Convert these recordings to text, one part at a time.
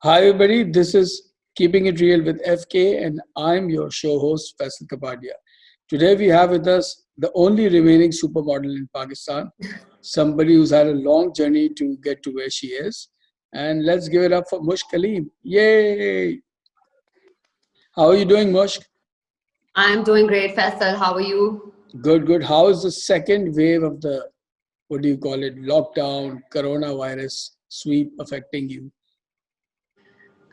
Hi, everybody. This is Keeping It Real with FK, and I'm your show host, Faisal Kapadia. Today, we have with us the only remaining supermodel in Pakistan, somebody who's had a long journey to get to where she is. And let's give it up for Mushk Kaleem. Yay! How are you doing, Mushk? I'm doing great, Faisal. How are you? Good, good. How is the second wave of the, what do you call it, lockdown, coronavirus sweep affecting you?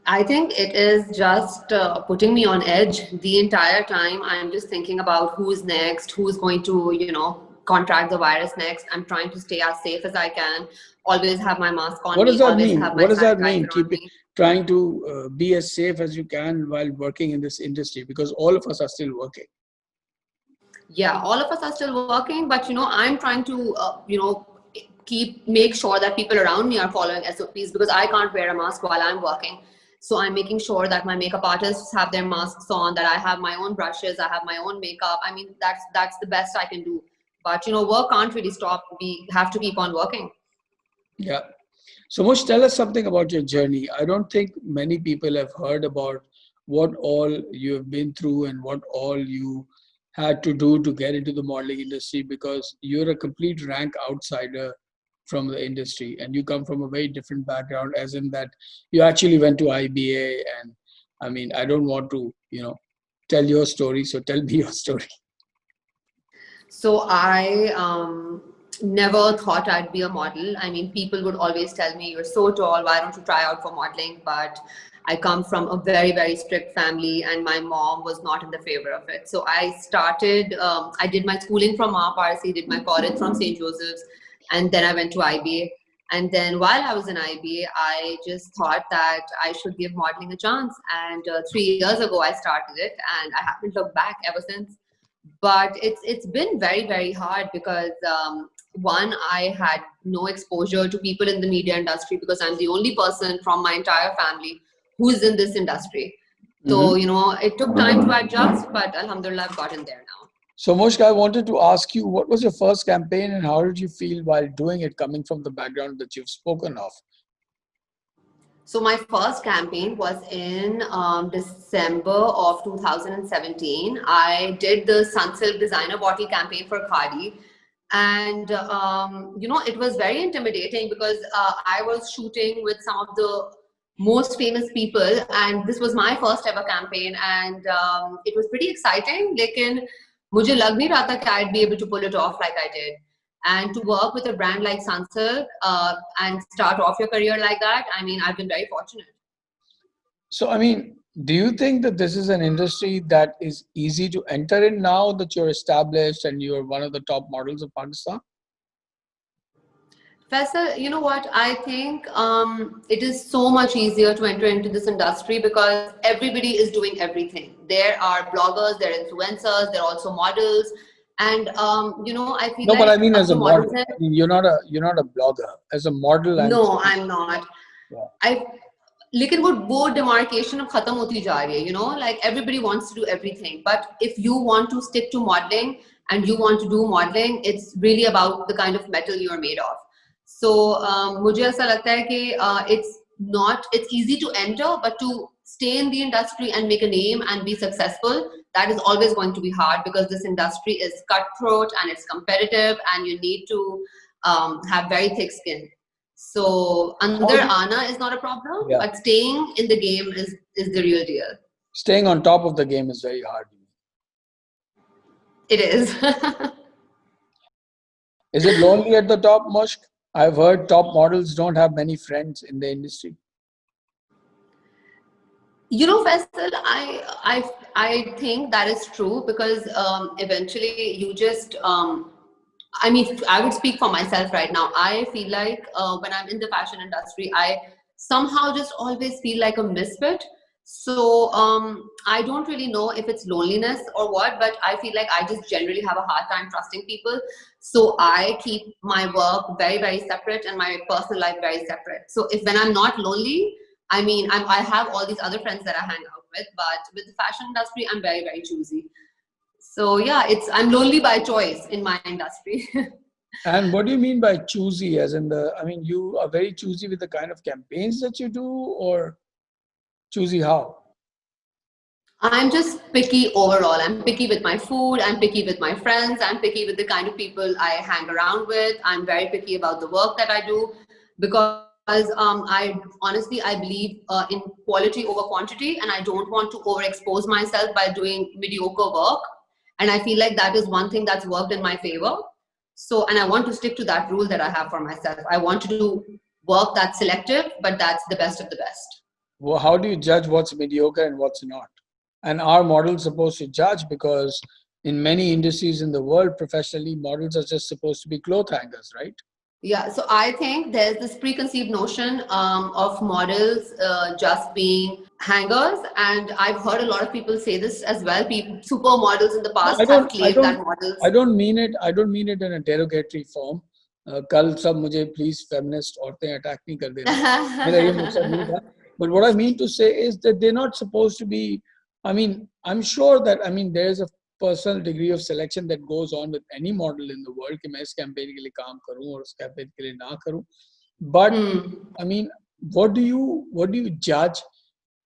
I think it is just putting me on edge the entire time. I'm just thinking about who's next, who's going to, contract the virus next. I'm trying to stay as safe as I can, always have my mask on What does me, that always mean? have my What does that mean? sanitizer on Keep it, me. trying to be as safe as you can while working in this industry, because all of us are still working. Yeah, all of us are still working, but I'm trying to, make sure that people around me are following SOPs because I can't wear a mask while I'm working. So I'm making sure that my makeup artists have their masks on, that I have my own brushes, I have my own makeup. I mean, that's the best I can do. But work can't really stop. We have to keep on working. Yeah. So Mush, tell us something about your journey. I don't think many people have heard about what all you have been through and what all you had to do to get into the modeling industry, because you're a complete rank outsider from the industry and you come from a very different background, as in that you actually went to IBA. And I mean, I don't want to, tell your story. So tell me your story. So I never thought I'd be a model. I mean, people would always tell me, "You're so tall, why don't you try out for modeling?" But I come from a very, very strict family, and my mom was not in the favor of it. So I started, I did my schooling from RC, did my college from St. Joseph's, and then I went to IBA. And then while I was in IBA, I just thought that I should give modeling a chance. And 3 years ago, I started it, and I haven't looked back ever since. But it's been very, very hard because one, I had no exposure to people in the media industry because I'm the only person from my entire family who's in this industry. So it took time to adjust, but alhamdulillah, I've gotten there now. So Mushk, I wanted to ask you, what was your first campaign and how did you feel while doing it, coming from the background that you've spoken of? So my first campaign was in December of 2017. I did the Sunsilk designer bottle campaign for Khadi. And, it was very intimidating because I was shooting with some of the most famous people. And this was my first ever campaign. And it was pretty exciting. Lekin mujhe lag nahi raha tha ki I'd be able to pull it off like I did. And to work with a brand like Sunsilk and start off your career like that, I mean, I've been very fortunate. So, I mean, do you think that this is an industry that is easy to enter in now that you're established and you're one of the top models of Pakistan? Faisal, you know what? I think it is so much easier to enter into this industry because everybody is doing everything. There are bloggers, there are influencers, there are also models. And I feel No, but I like mean, up as a to models. model, I mean, you're not a blogger. As a model, No, I'm not. Yeah. I लेकिन वो demarcation अब खत्म होती जा रही है, like everybody wants to do everything, but if you want to stick to modeling and you want to do modeling, it's really about the kind of metal you're made of. So मुझे ऐसा लगता है कि it's easy to enter, but to stay in the industry and make a name and be successful, that is always going to be hard because this industry is cutthroat and it's competitive and you need to have very thick skin. So under Ana is not a problem, but staying in the game is the real deal. Staying on top of the game is very hard. It is. Is it lonely at the top, Mushk? I've heard top models don't have many friends in the industry. Faisal, I think that is true because eventually you just I mean, I would speak for myself right now. I feel like when I'm in the fashion industry, I somehow just always feel like a misfit. So I don't really know if it's loneliness or what, but I feel like I just generally have a hard time trusting people. So I keep my work very, very separate and my personal life very separate. So when I'm not lonely, I mean, I have all these other friends that I hang out with, but with the fashion industry, I'm very, very choosy. So yeah, I'm lonely by choice in my industry. And what do you mean by choosy? As in I mean, you are very choosy with the kind of campaigns that you do, or choosy how? I'm just picky overall. I'm picky with my food. I'm picky with my friends. I'm picky with the kind of people I hang around with. I'm very picky about the work that I do because I honestly I believe in quality over quantity, and I don't want to overexpose myself by doing mediocre work. And I feel like that is one thing that's worked in my favor. So, and I want to stick to that rule that I have for myself. I want to do work that's selective, but that's the best of the best. Well, how do you judge what's mediocre and what's not? And are models supposed to judge? Because in many industries in the world, professionally, models are just supposed to be cloth hangers, right? Yeah, so I think there's this preconceived notion of models just being hangers, and I've heard a lot of people say this as well. People, supermodels in the No, past have claimed that I models. don't mean it. I don't mean it in a derogatory form. कल सब मुझे please feminist औरतें attack नहीं कर देना. मेरा ये मकसद नहीं था. But what I mean to say is that they're not supposed to be. I mean, I'm sure that there is a personal degree of selection that goes on with any model in the world कि मैं इस campaign के लिए काम करूं और उस campaign के लिए ना करूं. But I mean, what do you judge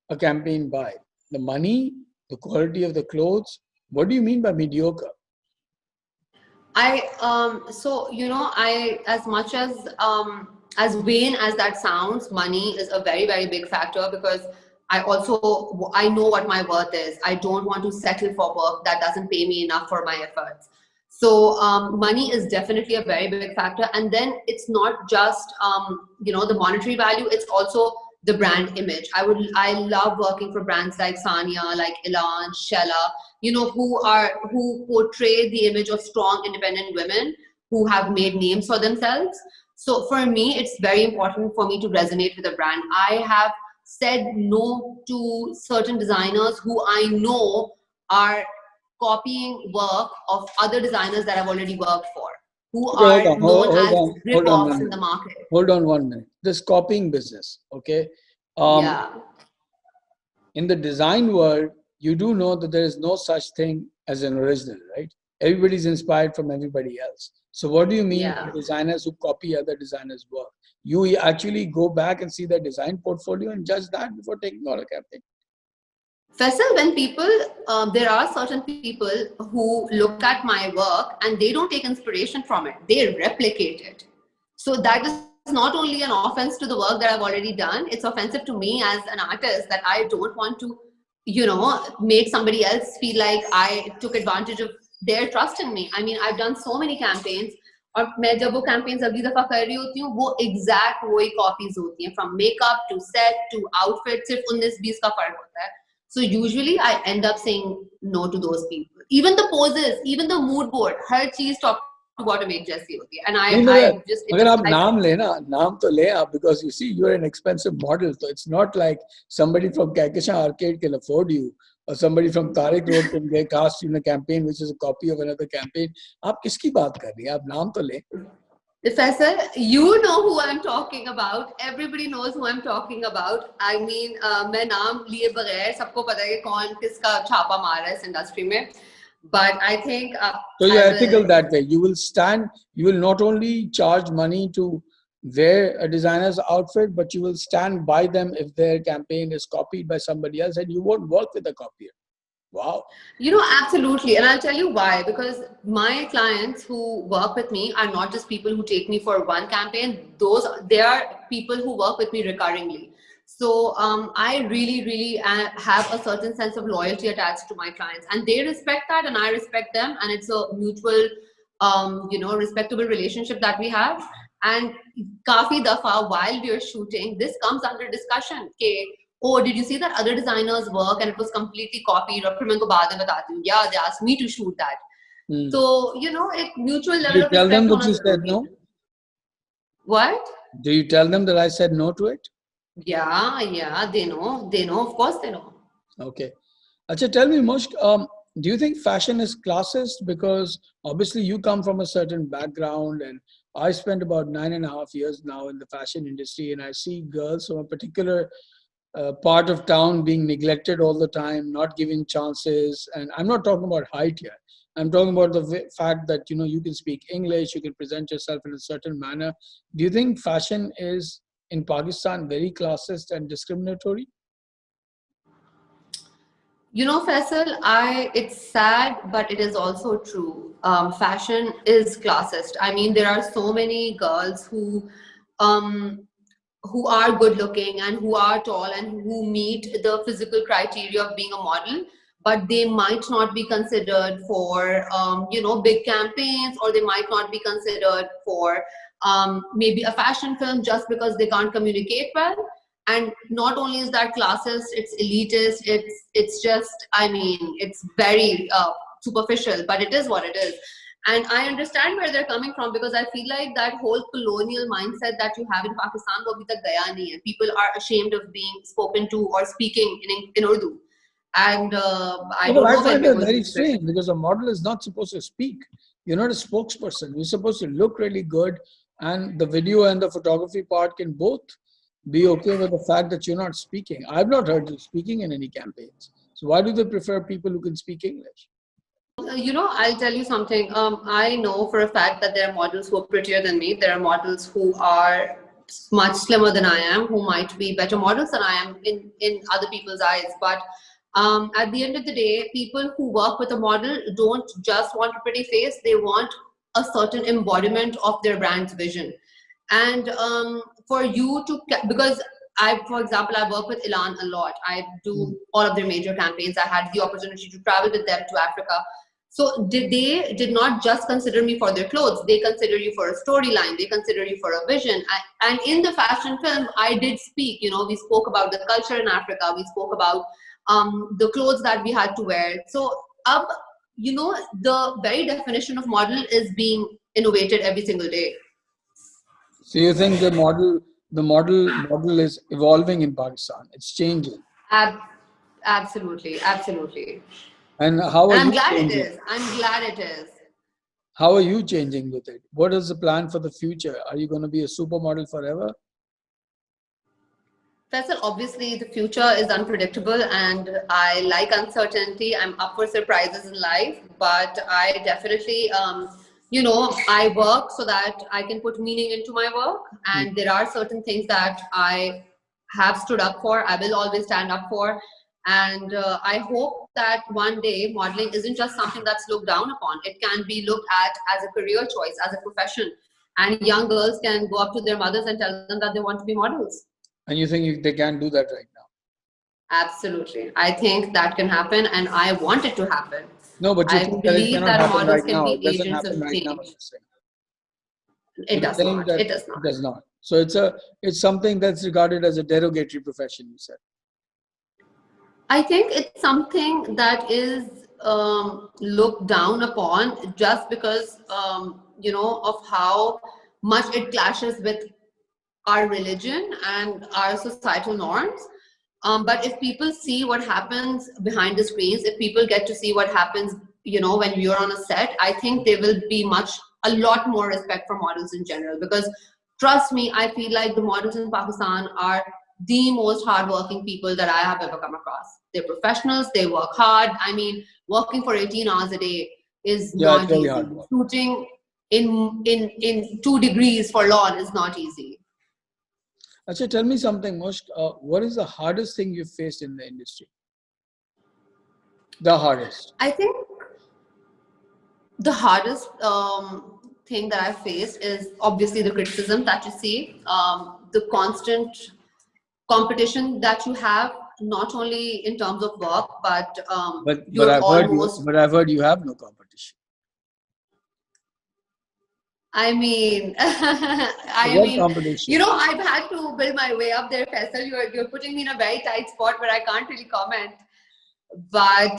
a campaign by? The money, the quality of the clothes. What do you mean by mediocre? So I, as vain as that sounds, money is a very, very big factor because I know what my worth is. I don't want to settle for work that doesn't pay me enough for my efforts. So money is definitely a very big factor, and then it's not just the monetary value. It's also the brand image. I love working for brands like Sanya, like Elan, Shella, who portray the image of strong independent women who have made names for themselves. So for me it's very important for me to resonate with a brand. I have said no to certain designers who I know are copying work of other designers that I've already worked for, who Okay, hold are on, known as hold on rip-offs one in the minute. market. Hold on 1 minute. This copying business, okay? Yeah. In the design world, you do know that there is no such thing as an original, right? Everybody's inspired from everybody else. So what do you mean by Yeah. designers who copy other designers' work? You actually go back and see their design portfolio and judge that before taking on a campaign. Faisal, when people, there are certain people who look at my work and they don't take inspiration from it, they replicate it. So that is not only an offense to the work that I've already done, it's offensive to me as an artist that I don't want to, make somebody else feel like I took advantage of their trust in me. I mean, I've done so many campaigns. और मैं जब वो campaigns अगली दफा कर रही होती हूँ वो exact वही copies होती हैं, from makeup to set to outfit, सिर्फ 19-20 का फर्क होता है. So usually I end up saying no to those people. Even the poses, even the mood board, हर चीज top to bottom एक जैसी होती है. And नहीं I मगर just it अगर just आप नाम लेना नाम तो ले आप because you see you're an expensive model, so it's not like somebody from Kakisha Arcade can afford you or somebody from Tariq Road can get cast in a campaign which is a copy of another campaign. आप किसकी बात कर रही हैं? आप नाम तो ले. Professor, you know who I'm talking about. Everybody knows who I'm talking about. I mean, मैं नाम लिए बगैर सबको पता है कि कौन किसका छापा मार रहा है इस इंडस्ट्री में. But I think so you're ethical that way. You will not only charge money to wear a designer's outfit, but you will stand by them if their campaign is copied by somebody else and you won't work with a copier. Wow. Absolutely. And I'll tell you why. Because my clients who work with me are not just people who take me for one campaign. They are people who work with me recurringly. So I really, really have a certain sense of loyalty attached to my clients, and they respect that, and I respect them, and it's a mutual, respectable relationship that we have. And kafi dafa while we are shooting, this comes under discussion. Okay, oh, did you see that other designer's work and it was completely copied? Or yeah, they asked me to shoot that. So, a mutual level of tell them respect. that you said no? What? Do you tell them that I said no to it? Yeah, they know. They know, of course they know. Okay. Achha, tell me, Mushk, do you think fashion is classist? Because obviously you come from a certain background, and I spent about 9.5 years now in the fashion industry, and I see girls from a particular part of town being neglected all the time, not giving chances. And I'm not talking about height here. I'm talking about the fact that, you know, you can speak English, you can present yourself in a certain manner. Do you think fashion is in Pakistan very classist and discriminatory? You know, Faisal, it's sad, but it is also true. Fashion is classist. I mean, there are so many girls um, who are good looking and who are tall and who meet the physical criteria of being a model, but they might not be considered for big campaigns, or they might not be considered for maybe a fashion film just because they can't communicate well. And not only is that classist, it's elitist, it's just, I mean, it's very superficial, but it is what it is. And I understand where they're coming from, because I feel like that whole colonial mindset that you have in Pakistan wo abhi tak gaya nahi hai. People are ashamed of being spoken to or speaking in Urdu. And I No, don't but I know when find we're that going very to do strange, because a model is not supposed to speak. You're not a spokesperson. You're supposed to look really good, and the video and the photography part can both be okay with the fact that you're not speaking. I've not heard you speaking in any campaigns. So why do they prefer people who can speak English? I'll tell you something. I know for a fact that there are models who are prettier than me. There are models who are much slimmer than I am, who might be better models than I am in other people's eyes. But at the end of the day, people who work with a model don't just want a pretty face. They want a certain embodiment of their brand's vision. And for you to, because for example, I work with Elan a lot. I do all of their major campaigns. I had the opportunity to travel with them to Africa. So they did not just consider me for their clothes. They consider you for a storyline. They consider you for a vision. And in the fashion film, I did speak. We spoke about the culture in Africa. We spoke about the clothes that we had to wear. So, the very definition of model is being innovated every single day. So you think the model is evolving in Pakistan? It's changing. Absolutely, absolutely. And how are And I'm you glad it changing? is. I'm glad it is. How are you changing with it? What is the plan for the future? Are you going to be a supermodel forever? Faisal, obviously the future is unpredictable and I like uncertainty. I'm up for surprises in life, but I definitely, I work so that I can put meaning into my work. And there are certain things that I have stood up for, I will always stand up for. And I hope that one day modeling isn't just something that's looked down upon. It can be looked at as a career choice, as a profession. And young girls can go up to their mothers and tell them that they want to be models. And you think they can do that right now? Absolutely. I think that can happen and I want it to happen. No, but you I think that it believe cannot that happen models right can now. be It doesn't agents happen of right now, what change. you're saying. It You're does saying not. that It does it not. does not. So it's something that's regarded as a derogatory profession, you said. I think it's something that is looked down upon just because, of how much it clashes with our religion and our societal norms. But if people see what happens behind the screens, if people get to see what happens, when you're on a set, I think there will be a lot more respect for models in general. Because trust me, I feel like the models in Pakistan are the most hardworking people that I have ever come across. They're professionals, they work hard. I mean, working for 18 hours a day is Yeah, it's not very easy. hard work. Shooting in 2 degrees for lawn is not easy. Actually, tell me something, Mushk. What is the hardest thing you've faced in the industry? The hardest. I think the hardest thing that I faced is obviously the criticism that you see, the constant competition that you have, not only in terms of work, but But you're I've heard you. almost. But I've heard you have no competition. I mean, What competition? I've had to build my way up there, Faisal. You're putting me in a very tight spot where I can't really comment. But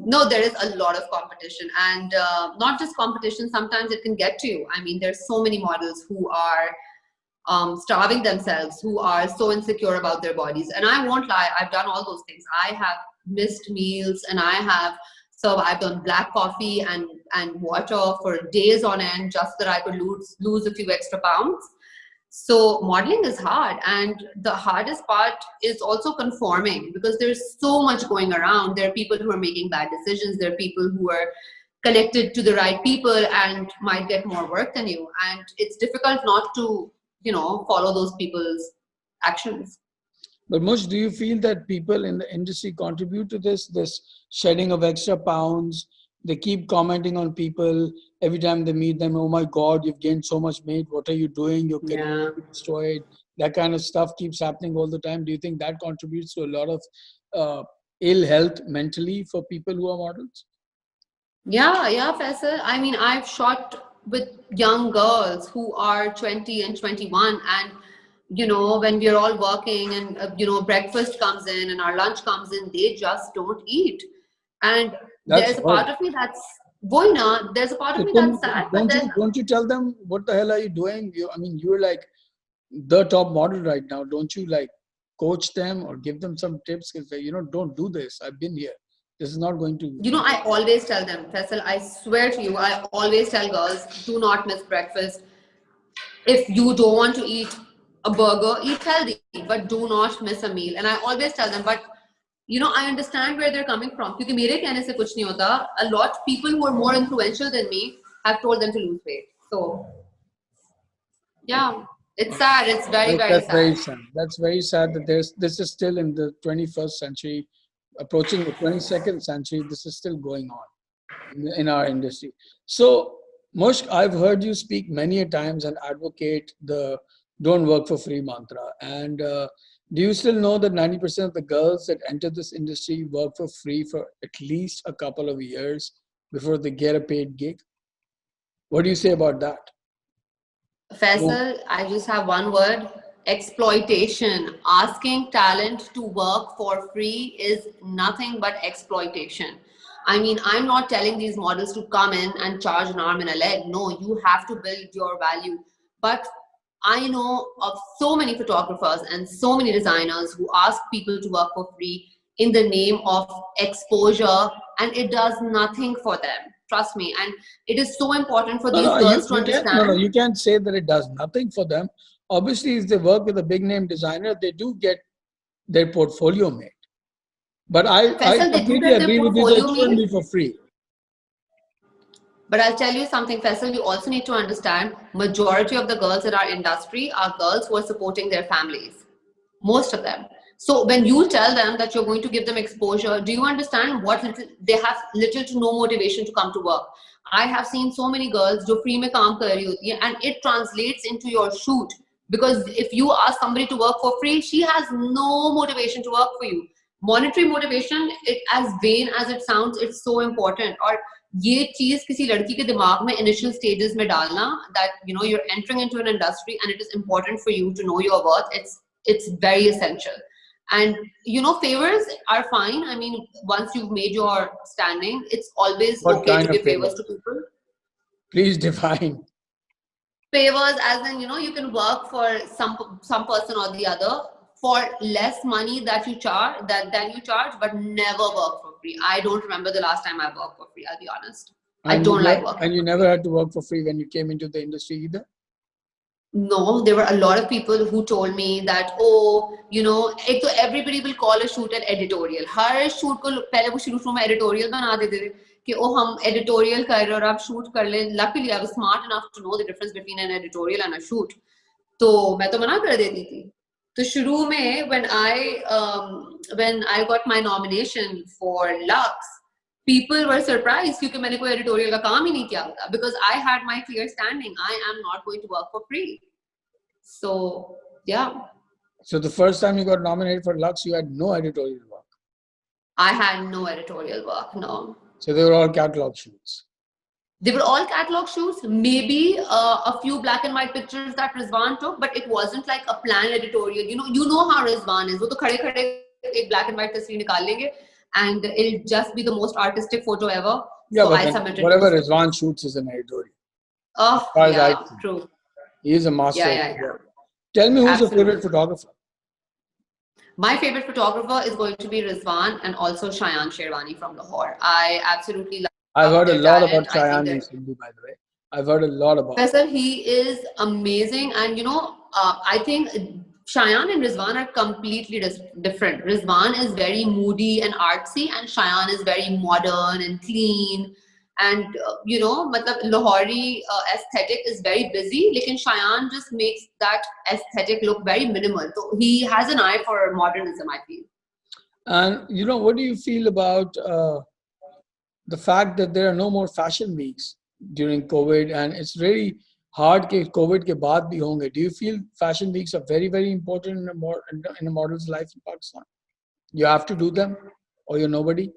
no, there is a lot of competition, and not just competition. Sometimes it can get to you. I mean, there's so many models who are starving themselves, who are so insecure about their bodies. And I won't lie, I've done all those things. I have missed meals, and I have survived on black coffee and water for days on end just so that I could lose a few extra pounds. So modeling is hard, and the hardest part is also conforming, because there's so much going around. There are people who are making bad decisions. There are people who are connected to the right people and might get more work than you. And it's difficult not to, follow those people's actions. But Mush, do you feel that people in the industry contribute to this shedding of extra pounds? They keep commenting on people every time they meet them. Oh my God, you've gained so much weight. What are you doing? You're Yeah. getting destroyed. That kind of stuff keeps happening all the time. Do you think that contributes to a lot of ill health mentally for people who are models? Yeah, Faisal. I mean, I've shot with young girls who are 20 and 21, and when we're all working and breakfast comes in and our lunch comes in, they just don't eat. And That's there's a hard. part of me that's Voina, there's a part of So me that's sad, but then don't you tell them what the hell are you doing? You're like the top model right now. Don't you like coach them or give them some tips? Because don't do this. I've been here. This is not going to. I always tell them, Faisal, I swear to you, I always tell girls, do not miss breakfast. If you don't want to eat a burger, eat healthy, but do not miss a meal. And I always tell them, but I understand where they're coming from. Because mere kehne se kuch nahi hota. A lot of people who are more influential than me have told them to lose weight. So, yeah, it's sad. It's very, very That's very sad. sad. That's very sad that this is still in the 21st century, approaching the 22nd century. This is still going on in our industry. So, Mushk, I've heard you speak many a times and advocate the don't work for free mantra. And do you still know that 90% of the girls that enter this industry work for free for at least a couple of years before they get a paid gig? What do you say about that? Faisal, I just have one word: exploitation. Asking talent to work for free is nothing but exploitation. I mean, I'm not telling these models to come in and charge an arm and a leg. No, you have to build your value. But I know of so many photographers and so many designers who ask people to work for free in the name of exposure, and it does nothing for them. Trust me. And it is so important for these girls to understand. You can't say that it does nothing for them. Obviously, if they work with a big name designer, they do get their portfolio made. But I Faisal, they do completely get their agree with you that it portfolio shouldn't made. be for free. But I'll tell you something, Faisal, you also need to understand, majority of the girls in our industry are girls who are supporting their families. Most of them. So when you tell them that you're going to give them exposure, do you understand they have little to no motivation to come to work? I have seen so many girls जो free में काम कर रही होती है, and it translates into your shoot. Because if you ask somebody to work for free, she has no motivation to work for you. Monetary motivation, as vain as it sounds, it's so important. और ये चीज किसी लड़की के दिमाग में initial stages में डालना that you're entering into an industry and it is important for you to know your worth. It's very essential. And favors are fine. I mean, once you've made your standing, it's always okay to give favors to people. Please define. Favors as in, you can work for some person or the other for less money than you charge, but never work for free. I don't remember the last time I worked for free, I'll be honest. I don't like working. And you never had to work for free when you came into the industry either? No, there were a lot of people who told me that, everybody will call a shoot an editorial. Her shoot को पहले वो शुरू में editorial बना देते थे कि हम editorial कर रहे हैं और आप shoot कर ले. Luckily, I was smart enough to know the difference between an editorial and a shoot. तो मैं तो मना कर देती थी. तो शुरू में when I got my nomination for Lux, people were surprised क्योंकि मैंने कोई editorial का काम ही नहीं किया था, because I had my clear standing. I am not going to work for free. So, yeah. So the first time you got nominated for Lux, you had no editorial work? I had no editorial work, no. So they were all catalog shoots? They were all catalog shoots, maybe a few black and white pictures that Rizwan took, but it wasn't like a planned editorial. You know how Rizwan is. वो तो खड़े खड़े एक black and white तस्वीर निकाल लेंगे and it'll just be the most artistic photo ever. Yeah, so but I submitted whatever Rizwan shoots is an editorial. Oh, yeah, true. He is a master. Yeah. Tell me, who's your favorite photographer? My favorite photographer is going to be Rizwan and also Shayan Sherwani from Lahore. I absolutely love I've heard a lot talent. about Shayan recently, by the way. I've heard a lot about him. He is amazing. And, I think Shayan and Rizwan are completely different. Rizwan is very moody and artsy, and Shayan is very modern and clean. And matlab Lahori aesthetic is very busy. Lekin Shayan just makes that aesthetic look very minimal. So he has an eye for modernism, I feel. And what do you feel about the fact that there are no more fashion weeks during COVID, and it's really hard कि COVID के बाद भी होंगे? Do you feel fashion weeks are very, very important in a model's life in Pakistan? You have to do them, or you're nobody?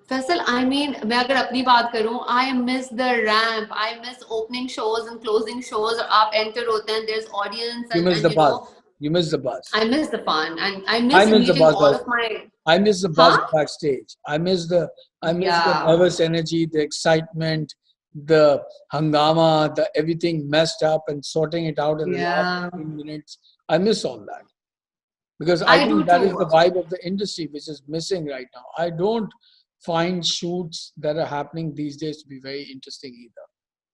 Faisal, I mean, मैं अगर अपनी बात करूं, I miss the ramp. I miss opening shows and closing shows. आप enter होते हैं, there's audience, You miss and the buzz. You miss the buzz. I miss the fun, and I I miss miss the meeting buzz. all of my. I miss the buzz Huh? backstage. I miss the Yeah. nervous energy, the excitement, the hangama, the everything messed up and sorting it out in the last 15 minutes. I miss all that. Because I do think that is too. the vibe of the industry, which is missing right now. I don't find shoots that are happening these days to be very interesting either,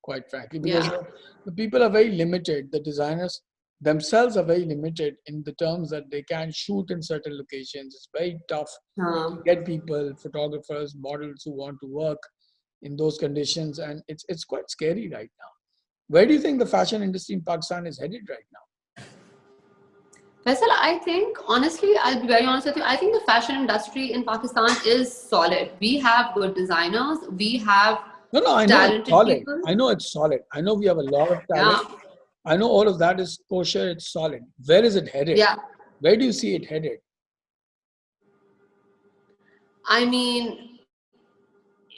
quite frankly, because Yeah. the people are very limited. The designers themselves are very limited in the terms that they can shoot in certain locations. It's very tough to get people, photographers, models who want to work in those conditions, and it's quite scary right now. Where do you think the fashion industry in Pakistan is headed right now? Faisal, I think, honestly, I'll be very honest with you, I think the fashion industry in Pakistan is solid. We have good designers. We have No, I know it's talented solid. people. I know it's solid. I know we have a lot of talent. Yeah. I know all of that is kosher, it's solid. Where is it headed? Yeah. Where do you see it headed? I mean,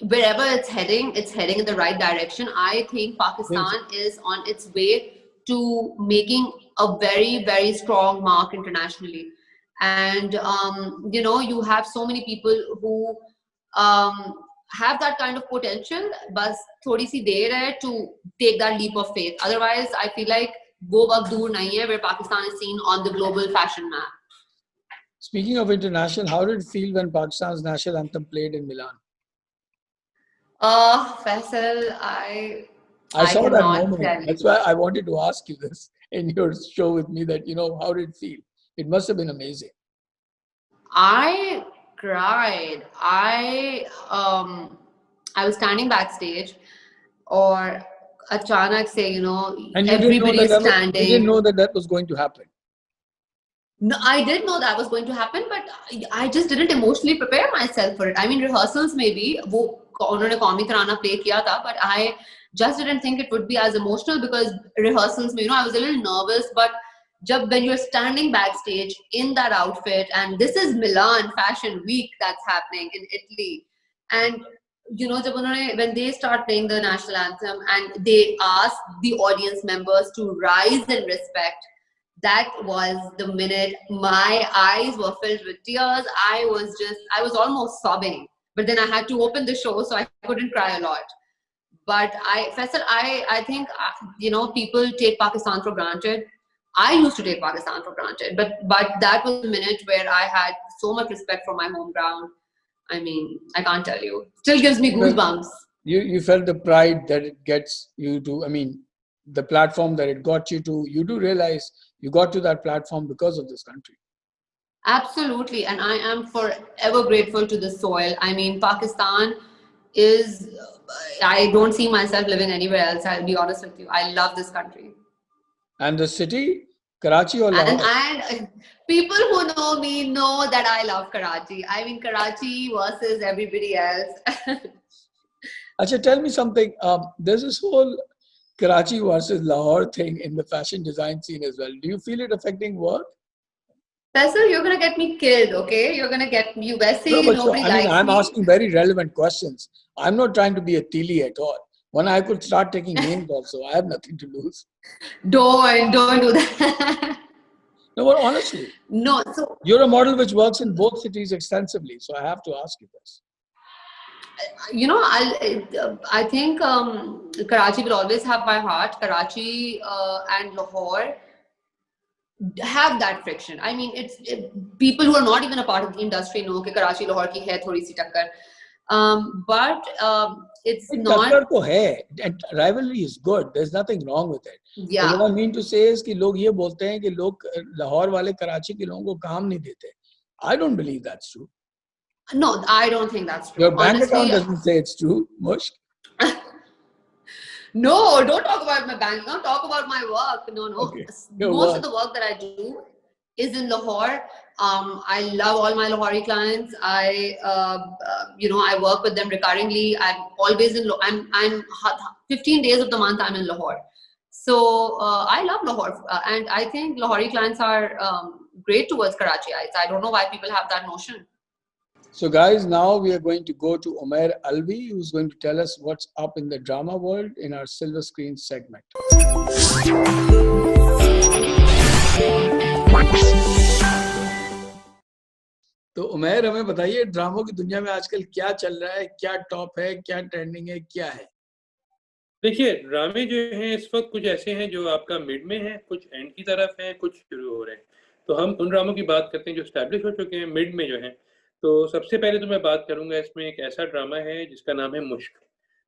wherever it's heading in the right direction. I think Pakistan is on its way to making a very, very strong mark internationally. And, you have so many people who have that kind of potential, but thodi si der hai to take that leap of faith. Otherwise, I feel like wo waqt dur nahi hai where Pakistan is seen on the global fashion map. Speaking of international, how did it feel when Pakistan's national anthem played in Milan? Faisal, I saw that cannot moment. tell you. That's why I wanted to ask you this in your show with me, that, how did it feel? It must have been amazing. I cried. I was standing backstage, or achanak se, And everybody is standing. You didn't know that was going to happen. No, I did know that was going to happen, but I just didn't emotionally prepare myself for it. I mean, rehearsals maybe, उन्होंने कौमी तराना play किया था, but I just didn't think it would be as emotional, because rehearsals, I was a little nervous, but when you're standing backstage in that outfit, and this is Milan Fashion Week that's happening in Italy, and when they start playing the national anthem and they ask the audience members to rise in respect, that was the minute my eyes were filled with tears. I was almost sobbing, but then I had to open the show, so I couldn't cry a lot. But Faisal, I think, people take Pakistan for granted. I used to take Pakistan for granted, but that was the minute where I had so much respect for my home ground. I mean, I can't tell you. Still gives me goosebumps. You felt the pride that it gets you to, the platform that it got you to. You do realize you got to that platform because of this country. Absolutely. And I am forever grateful to the soil. I mean, Pakistan is, I don't see myself living anywhere else. I'll be honest with you. I love this country. And the city, Karachi or Lahore? And people who know me know that I love Karachi. I mean, Karachi versus everybody else. Acha, tell me something. There's this whole Karachi versus Lahore thing in the fashion design scene as well. Do you feel it affecting work? Faisal, you're gonna get me killed, okay? You're gonna get me. I'm asking very relevant questions. I'm not trying to be a Tili at all. When I could start taking names also, I have nothing to lose. Don't do that. No, but honestly. No, so you're a model which works in both cities extensively, so I have to ask you this. I think Karachi will always have my heart. Karachi and Lahore have that friction. I mean, people who are not even a part of the industry know that Karachi Lahore ki hai thodi si takkar. But it's not. Takkar to hai, and rivalry is good. There's nothing wrong with it. Yeah. So what I mean to say is कि लोग ये बोलते हैं कि लोग Lahore वाले Karachi के लोगों को काम नहीं देते. I don't believe that's true. No, I don't think that's true. Your bank Honestly, account doesn't say it's true, Mushk. no, don't talk about my bank account. Talk about my work. No, no. Okay. Your Most work. of the work that I do is in Lahore. I love all my Lahori clients. I work with them recurringly. I'm always in. I'm 15 days of the month I'm in Lahore. So I love Lahore, and I think Lahori clients are great towards Karachiites. I don't know why people have that notion. So guys, now we are going to go to Umair Alvi, who's going to tell us what's up in the drama world in our silver screen segment. तो उमैर हमें बताइए ड्रामों की दुनिया में आजकल क्या चल रहा है, क्या टॉप है, क्या ट्रेंडिंग है, क्या है? देखिए, ड्रामे जो हैं इस वक्त कुछ ऐसे हैं जो आपका मिड में हैं, कुछ एंड की तरफ हैं, कुछ शुरू हो रहे हैं। तो हम उन ड्रामों की बात करते हैं जो एस्टैब्लिश हो चुके हैं, मिड में जो हैं। तो सबसे पहले तो मैं बात करूँगा, इसमें एक ऐसा ड्रामा है जिसका नाम है मुश्क।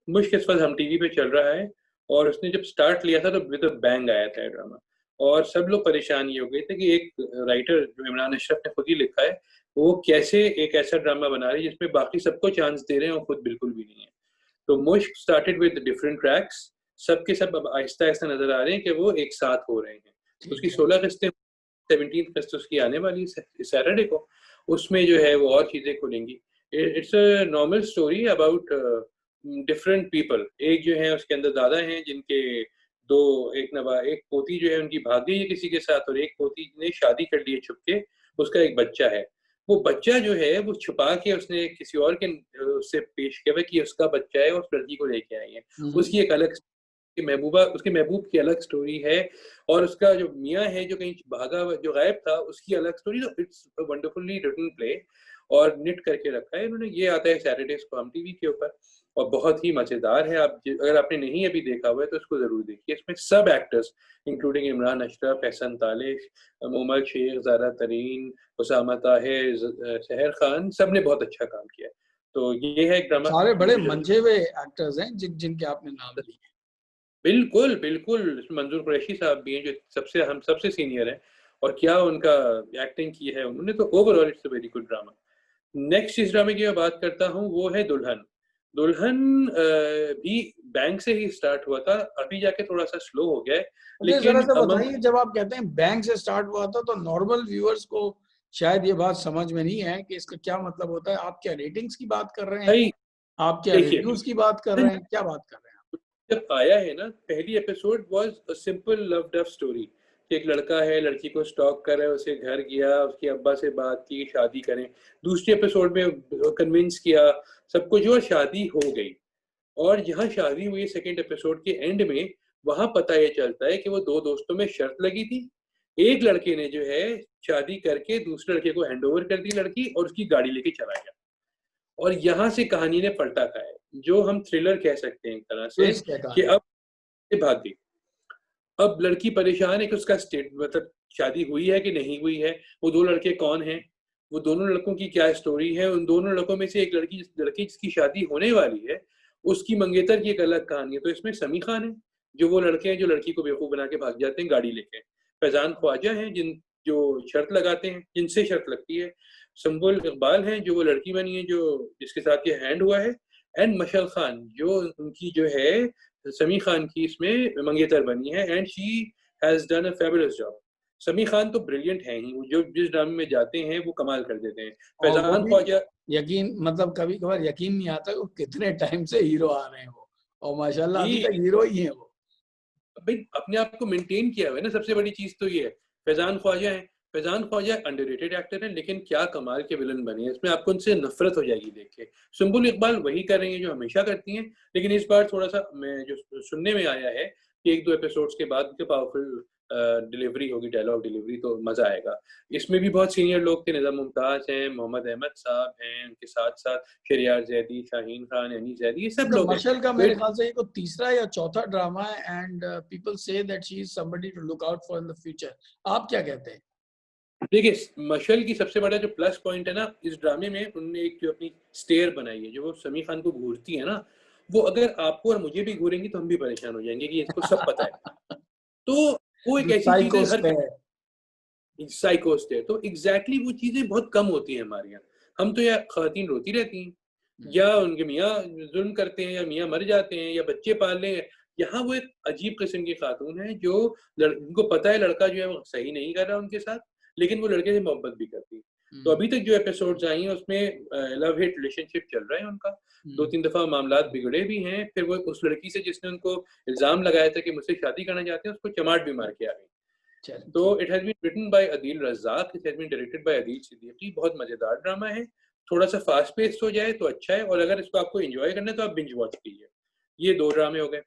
मुश्क इस वक्त हम टीवी पे चल रहा है और उसने जब स्टार्ट लिया था तो विद अ बैंग आया था ये ड्रामा, और सब लोग परेशान ये हो गए थे कि एक राइटर जो इमरान अशरफ ने खुद ही लिखा है, वो कैसे एक ऐसा ड्रामा बना रही है जिसमें बाकी सबको चांस दे रहे हैं और खुद बिल्कुल भी नहीं है। तो मुश्क स्टार्टेड विद डिफरेंट ट्रैक्स, सबके सब अब आहिस्ता-आहिस्ता नज़र आ रहे हैं कि वो एक साथ हो रहे हैं। उसकी 16 किस्तें, 17th किस्त उसकी आने वाली है सैटरडे को। उसमें जो है वो और चीज़ें खुलेंगी। It's a normal story about different people. एक जो है उसके अंदर दादा हैं जिनके एक पोती जो है उनकी भाग गई है किसी के साथ, और एक पोती ने शादी कर ली है छुप के, उसका एक बच्चा है। वो बच्चा जो है वो छुपा के उसने किसी और के उससे पेश किया हुआ कि उसका बच्चा है, उस लड़की को लेके आई है। उसकी एक अलग उसके महबूब की अलग स्टोरी है, और उसका जो मियाँ है जो कहीं भागा हुआ जो गायब था उसकी अलग स्टोरी। तो it's a wonderfully written play और निट करके रखा है इन्होंने। ये आता है सैटरडेज को हम टीवी के ऊपर और बहुत ही मज़ेदार है। अगर आपने नहीं अभी देखा हुआ है तो इसको ज़रूर देखिए। इसमें सब एक्टर्स इंक्लूडिंग इमरान अशरफ, एहसन तालिश, मोहम्मद शेख, ज़ारा तरीन, उसामा ताहिर, सहर खान, सब ने बहुत अच्छा काम किया है। तो ये है एक ड्रामा। सारे बड़े मंजे हुए एक्टर्स हैं जिनके आपने नाम लिए। बिल्कुल, बिल्कुल। इसमें मंजूर कुरैशी साहब भी हैं जो हम सबसे सीनियर हैं, और क्या उनका एक्टिंग की है उन्होंने। तो overall it's a very good drama. Next जिस ड्रामे की मैं बात करता हूँ वो है दुल्हन। दुल्हन भी बैंक से ही स्टार्ट हुआ था, अभी जाके थोड़ा-सा स्लो हो गया है, मुझे लेकिन जरा सा बताइए, जब आप कहते हैं बैंक से स्टार्ट हुआ था तो नॉर्मल व्यूअर्स को शायद ये बात समझ में नहीं है कि इसका क्या मतलब होता है। आप क्या रेटिंग्स की बात कर रहे हैं, भाई आप क्या देखिए, रिव्यूज की बात कर रहे हैं, क्या बात कर रहे हैं आप? जब आया है ना, पहली episode was a simple love Dove story. एक लड़का है, लड़की को स्टॉक कर रहा है, उसे घर गया, उसके अब्बा से बात की शादी करें। दूसरी एपिसोड में कन्विंस किया सब कुछ और शादी हो गई। और जहाँ शादी हुई सेकंड एपिसोड के एंड में, वहां पता ये चलता है कि वो दो दोस्तों में शर्त लगी थी। एक लड़के ने जो है शादी करके दूसरे लड़के को हैंडओवर कर दी लड़की, और उसकी गाड़ी लेके चला गया। और यहाँ से कहानी ने पलटा खाया, जो हम थ्रिलर कह सकते हैं एक तरह से, ट्विस्ट है कि कहानी। अब ये भाग गई। अब लड़की परेशान है कि उसका स्टेट मतलब शादी हुई है कि नहीं हुई है, वो दो लड़के कौन हैं, वो दोनों लड़कों की क्या स्टोरी है। उन दोनों लड़कों में से एक लड़की जिसकी शादी होने वाली है, उसकी मंगेतर की एक अलग कहानी है। तो इसमें समी खान है, जो वो लड़के हैं जो लड़की को बेवकूफ़ बना के भाग जाते हैं गाड़ी लेके। फैज़ान ख्वाजा हैं जो शर्त लगाते हैं, जिनसे शर्त लगती है। संबुल इकबाल हैं जो वो लड़की बनी है जो जिसके साथ ये हैंड हुआ है। एंड मशल खान जो उनकी जो है समी खान की इसमें मंगेतर बनी है, and she has done a fabulous job. समी खान तो ब्रिलियंट है ही, वो जो जिस ड्रामे में जाते हैं वो कमाल कर देते हैं। और वो फैजान भी ख्वाजा यकीन मतलब कभी कभार यकीन नहीं आता कि वो कितने टाइम से हीरो आ रहे हैं वो, और माशाल्लाह अभी जी तक हीरो ही है वो। भाई अपने आप को मेंटेन किया हुआ है ना, सबसे बड़ी चीज तो ये है। फैजान ख्वाजा है, फैजान ख्वाजा अंडररेटेड एक्टर है, लेकिन क्या कमाल के विलन बने हैं इसमें, आपको उनसे नफरत हो जाएगी देख के। सुंबुल इकबाल वही कर रही हैं जो हमेशा करती हैं, लेकिन इस बार थोड़ा सा मैं जो सुनने में आया है कि एक दो एपिसोड्स के बाद उनके पावरफुल डिलीवरी होगी, डायलॉग डिलीवरी, तो मजा आएगा। इसमें भी बहुत सीनियर लोग थे, निज़ाम मुमताज हैं, मोहम्मद अहमद साहब हैं, उनके साथ साथ शरियार जैदी, शाहीन खान, एनी जैदी, ये सब लोग हैं। मशल का तो मेरे ख्याल से ये को तीसरा या चौथा ड्रामा है, and people say that she is somebody to look out for in the future. आप क्या कहते हैं? देखिए, मशल की सबसे बड़ा जो प्लस पॉइंट है ना इस ड्रामे में, उन्होंने एक जो अपनी स्टेयर बनाई है जो वो समी खान को घूरती है ना, वो अगर आपको और मुझे भी घूरेंगी तो हम भी परेशान हो जाएंगे कि इसको सब पता है। तो वो एक ऐसी चीज है, साइकोस हर है। साइकोस्ट है, तो एग्जैक्टली वो चीजें बहुत कम होती हैं हमारे यहाँ। हम तो या खवातीन रोती रहती हैं या उनके मियाँ जुल्म करते हैं या मियाँ मर जाते हैं या बच्चे पाल रहे हैं। यहाँ वो एक अजीब किस्म की खातून है जो उनको पता है लड़का जो है वो सही नहीं कर रहा उनके साथ, लेकिन वो लड़के से मोहब्बत भी करती है। तो अभी तक जो एपिसोड्स आई हैं उसमें लव हेट रिलेशनशिप चल रहा है उनका। 2-3 दफा मामलात बिगड़े भी हैं। फिर वो उस लड़की से जिसने उनको इल्जाम लगाया था कि मुझसे शादी करना चाहते हैं, उसको चमाट भी मार के आ गई। तो it has been written by Adeel Razzaq, it has been directed by Adeel Siddiqui. बहुत मजेदार ड्रामा है, थोड़ा सा फास्ट पेस्ड हो जाए तो अच्छा है, और अगर इसको आपको एंजॉय करना है तो आप बिंज वॉच कीजिए। ये 2 ड्रामे हो गए।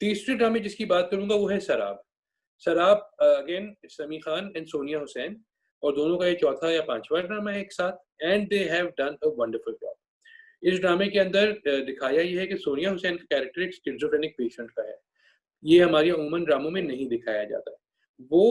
तीसरे ड्रामे जिसकी बात करूंगा वो है सराब। सराब अगेन समी खान एंड सोनिया हुसैन, और दोनों का ये चौथा या पांचवा ड्रामा है एक साथ, and they have done a wonderful job. इस ड्रामे के अंदर दिखाया ये है कि सोनिया हुसैन का कैरेक्टर एक स्किज़ोफ्रेनिक पेशेंट का है। ये हमारी अमूमन ड्रामों में नहीं दिखाया जाता है। वो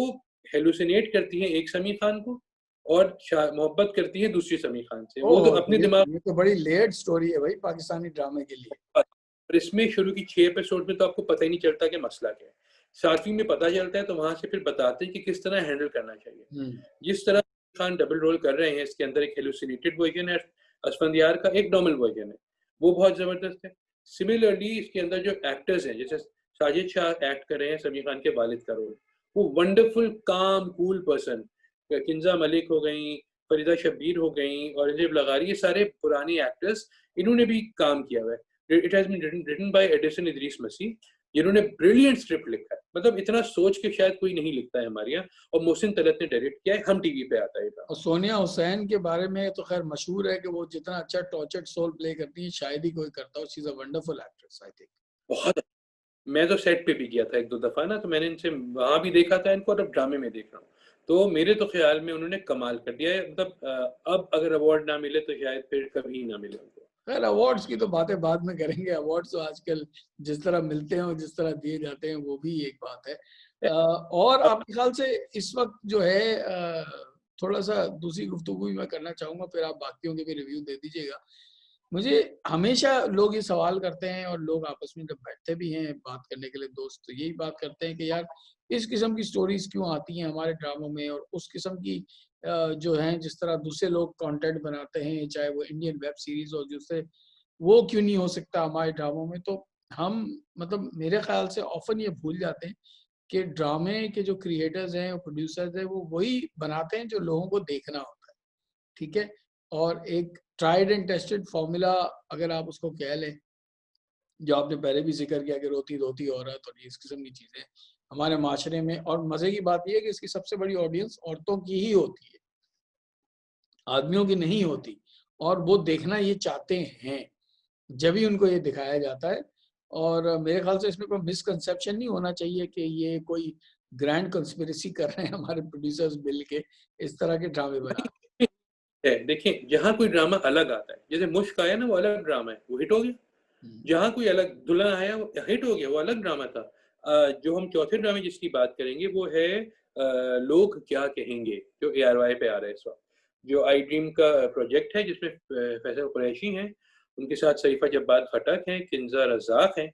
हेलुसिनेट करती है एक समी खान को और मोहब्बत करती है दूसरी समी खान से। वो तो अपने दिमाग, ये तो बड़ी लेयर्ड स्टोरी है भाई पाकिस्तानी ड्रामे के लिए। और इसमें शुरू की 6 एपिसोड में तो आपको पता ही नहीं चलता कि मसला क्या है। 7वीं में पता चलता है, तो वहां से फिर बताते हैं कि किस तरह हैंडल करना चाहिए। जिस तरह खान डबल रोल कर रहे हैं इसके अंदर, एक हेलुसिनेटेड वर्जन है असफंदियार का, एक नॉर्मल वर्जन है, वो बहुत जबरदस्त है। सिमिलरली इसके अंदर जो एक्टर्स हैं, जैसे साजिद शाह एक्ट कर रहे हैं समी खान के वालिद का रोल, वो वंडरफुल काम कूल पर्सन। किंजा मलिक हो गई, फरीदा शब्बीर हो गई, और औरंगजेब लगारी, ये सारे पुराने एक्टर्स, इन्होंने भी काम किया हुआ है। It has been written by Edison Idrees Masih, जिन्होंने ब्रिलियंट स्क्रिप्ट लिखा है, मतलब इतना सोच के शायद कोई नहीं लिखता है हमारे यहाँ, और मोहसिन तलत ने डायरेक्ट किया है। हम टीवी पे आता है। और सोनिया हुसैन के बारे में तो खैर मशहूर है कि वो जितना अच्छा टॉर्चर्ड सोल प्ले करती है शायद ही कोई करता हो। She is a wonderful actress I think. बहुत, मैं तो सेट पे भी गया था 1-2 दफा ना, तो मैंने इनसे वहां भी देखा था इनको, और अब ड्रामे में देख रहा हूँ, तो मेरे तो ख्याल में उन्होंने कमाल कर दिया है। मतलब अब अगर अवार्ड ना मिले तो शायद फिर कभी ना मिले उनको। खैर अवार्ड्स की तो बातें बाद में करेंगे। अवार्ड्स तो आजकल जिस तरह मिलते हैं और जिस तरह दिए जाते हैं वो भी एक बात है। और आपके ख्याल से इस वक्त जो है थोड़ा सा दूसरी गुफ्तगू भी मैं करना चाहूंगा, फिर आप बाकियों के भी रिव्यू दे दीजिएगा। मुझे हमेशा लोग ये सवाल करते हैं, और लोग आपस में जब बैठते भी हैं बात करने के लिए दोस्त, तो यही बात करते हैं कि यार इस किस्म की स्टोरीज क्यों आती हैं हमारे ड्रामों में, और उस किस्म की जो है जिस तरह दूसरे लोग कंटेंट बनाते हैं, चाहे वो इंडियन वेब सीरीज हो, जिससे वो क्यों नहीं हो सकता हमारे ड्रामों में। तो हम मतलब मेरे ख्याल से ऑफन ये भूल जाते हैं कि ड्रामे के जो क्रिएटर्स हैं और प्रोड्यूसर्स हैं वो वही बनाते हैं जो लोगों को देखना होता है, ठीक है। और एक ट्राइड एंड टेस्टेड फॉर्मूला अगर आप उसको कह लें, जो आपने पहले भी जिक्र किया कि रोती धोती औरत और इस किस्म की चीजें हमारे माशरे में, और मजे की बात यह है कि इसकी सबसे बड़ी ऑडियंस औरतों की ही होती है, आदमियों की नहीं होती, और वो देखना ये चाहते हैं जब भी उनको ये दिखाया जाता है। और मेरे ख्याल से इसमें कोई मिसकंसेप्शन नहीं होना चाहिए कि ये कोई ग्रैंड कंस्पिरेसी कर रहे हैं हमारे प्रोड्यूसर्स मिल के इस तरह के ड्रामे बना। देखिए, जहाँ कोई ड्रामा अलग आता है, जैसे मुश्क आया ना, वो अलग ड्रामा है, वो हिट हो गया। जहाँ कोई अलग दुल्हन आया वो हिट हो गया, वो अलग ड्रामा था। जो हम चौथे ड्रामे जिसकी बात करेंगे वो है लोग क्या कहेंगे, जो ARY पे आ रहा है इस वक्त, जो आई ड्रीम का प्रोजेक्ट है, जिसमें फैसल कुरैशी हैं, उनके साथ सईफा जब्बार खटक हैं, किंजा रज़ाक हैं,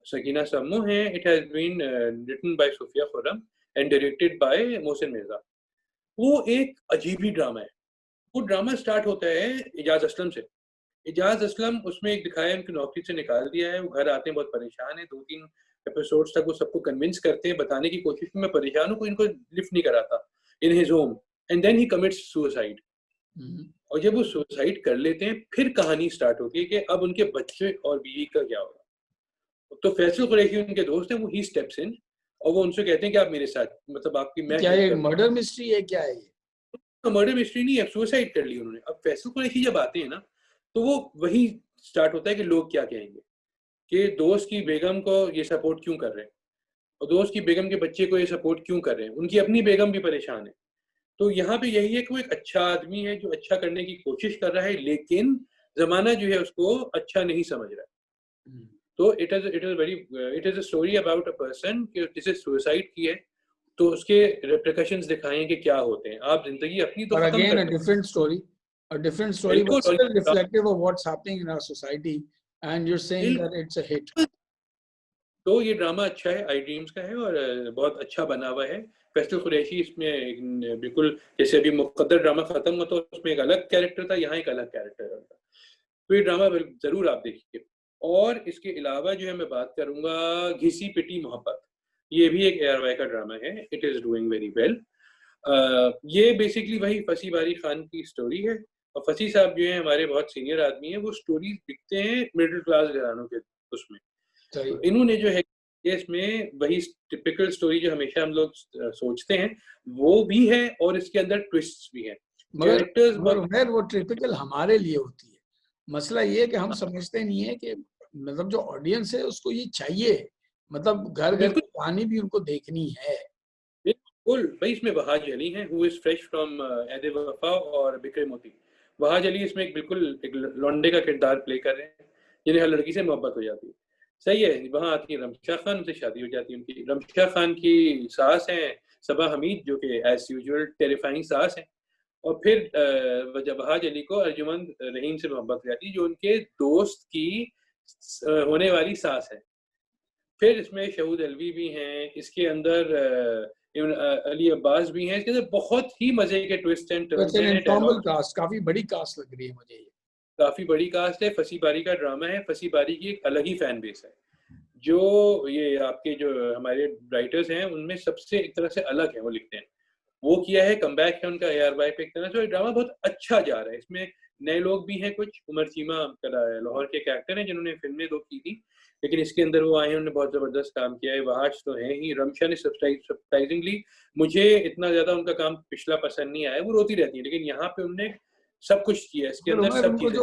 सकीना सम्मू हैं। It has been written by Sufia Khurram and directed by Mohsin Mirza. वो एक अजीब ही ड्रामा है। वो ड्रामा स्टार्ट होता है इजाज असलम से। इजाज असलम उसमें एक दिखाया, उनकी नौकरी से निकाल दिया है, वो घर आते हैं बहुत परेशान है। 2-3 एपिसोड्स तक वो सबको कन्विंस करते हैं, बताने की कोशिश में मैं परेशान हूँ, कोई इनको लिफ्ट नहीं कराता in his home, and then he commits suicide. और जब वो सुसाइड कर लेते हैं, फिर कहानी स्टार्ट होती है कि अब उनके बच्चे और बीवी का क्या होगा। तो फैसल कुरैशी उनके दोस्त हैं, वो ही स्टेप्स इन और वो उनसे कहते हैं कि आप मेरे साथ, मतलब आपकी मैं क्या ये मर्डर मिस्ट्री है, क्या है ये? मर्डर मिस्ट्री नहीं है, सुसाइड कर ली उन्होंने। अब फैसल कुरैशी जब आते हैं ना, तो वो वही स्टार्ट होता है कि लोग क्या कहेंगे, कि दोस्त की बेगम को ये सपोर्ट क्यों कर रहे हैं, और दोस्त की बेगम के बच्चे को ये सपोर्ट क्यों कर रहे हैं, उनकी अपनी बेगम भी परेशान है। तो यहाँ पे यही है कि वो एक अच्छा आदमी है जो अच्छा करने की कोशिश कर रहा है, लेकिन जमाना जो है उसको अच्छा नहीं समझ रहा है। तो it is a story about a person जिसे सुसाइड की है, तो उसके रिप्रिकॉशंस दिखाएं कि क्या होते हैं। आप जिंदगी अपनी तो खत्म कर सकते हैं, a different story but still reflective of what's happening in our society, and you're saying that it's a hit. तो ये ड्रामा अच्छा है, आई ड्रीम्स का है और बहुत अच्छा बना हुआ है। फैसल कुरैशी इसमें बिल्कुल, जैसे अभी मुकद्दर ड्रामा खत्म हुआ तो उसमें एक अलग कैरेक्टर था, यहाँ एक अलग कैरेक्टर है उनका। तो ये ड्रामा जरूर आप देखिए। और इसके अलावा जो है मैं बात करूंगा घिसी पिटी मोहब्बत, ये भी एक ARY का ड्रामा है, it is doing very well. ये बेसिकली वही फसी बारी खान की स्टोरी है, और फसी साहब जो है हमारे बहुत सीनियर आदमी है, वो स्टोरी लिखते हैं मिडिल क्लास घरानों के उसमें। सही। तो इन्होंने जो है इसमें वही टिपिकल स्टोरी जो हमेशा हम लोग सोचते हैं वो भी है, और इसके अंदर ट्विस्ट भी है, कैरेक्टर्स मगर वो टिपिकल हमारे लिए होती है। मसला ये है कि हम समझते नहीं है कि मतलब जो ऑडियंस है उसको ये चाहिए, मतलब घर घर की कहानी भी उनको देखनी है। बिल्कुल भाई, इसमें वहाज अली हैं, हु इज फ्रेश फ्रॉम ऐदे वफा और बिक्रे मोती। वहाज अली इसमें एक लौंडे का किरदार प्ले कर रहे हैं जिन्हें हर लड़की से मोहब्बत हो जाती है। सही है, वहाँ आती है रमशा खान, से शादी हो जाती है उनकी। रमशा खान की सास हैं सबा हमीद, जो कि एज यूजुअल टेरिफाइंग सास हैं। और फिर जब वहाज अली को अर्जुमंद रहीम से मोहब्बत हो जाती है, जो उनके दोस्त की होने वाली सास है। फिर इसमें शहूद अलवी भी हैं, इसके अंदर अली अब्बास भी हैं। इसके अंदर बहुत ही मजे के ट्विस्ट एंड टर्न्स हैं, डायलॉग। कास्ट, काफी बड़ी कास्ट लग रही है मुझे ये। काफी बड़ी कास्ट है, फसी बारी का ड्रामा है, फसी बारी की एक अलग ही फैन बेस है। जो ये आपके जो हमारे राइटर्स हैं उनमें सबसे एक तरह से अलग है, वो लिखते हैं, वो किया है, कमबैक है उनका ARY पे एक तरह से। ड्रामा बहुत अच्छा जा रहा है, इसमें नए लोग भी हैं कुछ। उमर चीमा लाहौर के कैरेक्टर हैं जिन्होंने फिल्में 2 की थी, लेकिन इसके अंदर वो आए हैं, उन्होंने बहुत जबरदस्त काम किया है। वहाज तो है ही, रमशा ने सरप्राइजिंगली, मुझे इतना ज्यादा उनका काम पिछला पसंद नहीं आया, वो रोती रहती है, लेकिन यहाँ पे उन्होंने सब कुछ किया है, इसके अंदर सब चीजें।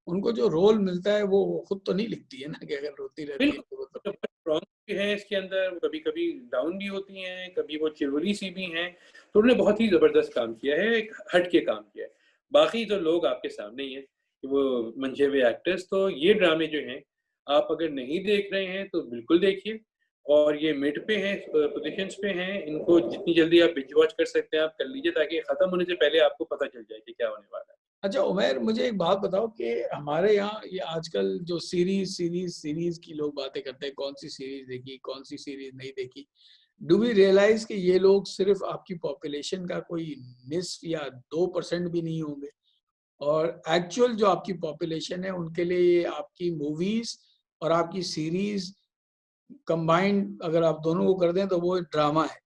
उनको जो रोल मिलता है वो खुद तो नहीं लिखती है ना, कि अगर रोती रहती है तो बिल्कुल स्ट्रॉन्ग भी है इसके अंदर, कभी कभी डाउन भी होती हैं, कभी वो चिरवरी सी भी हैं। तो उन्होंने बहुत ही जबरदस्त काम किया है, एक हट के काम किया है। बाकी तो लोग आपके सामने ही हैं, वो मंझे हुए एक्टर्स। तो ये ड्रामे जो हैं आप अगर नहीं देख रहे हैं तो बिल्कुल देखिए, और ये मिड पे हैं, पोजीशंस पे हैं, इनको जितनी जल्दी आप बिंज वॉच कर सकते हैं आप कर लीजिए, ताकि खत्म होने से पहले आपको पता चल जाए कि क्या होने वाला है। अच्छा उमैर, मुझे एक बात बताओ कि हमारे यहाँ ये आजकल जो सीरीज की लोग बातें करते हैं, कौन सी सीरीज देखी, कौन सी सीरीज नहीं देखी, डू वी रियलाइज कि ये लोग सिर्फ आपकी पॉपुलेशन का कोई निस्फ या 2% भी नहीं होंगे, और एक्चुअल जो आपकी पॉपुलेशन है उनके लिए ये आपकी मूवीज और आपकी सीरीज कंबाइंड अगर आप दोनों को कर दें तो वो ड्रामा है,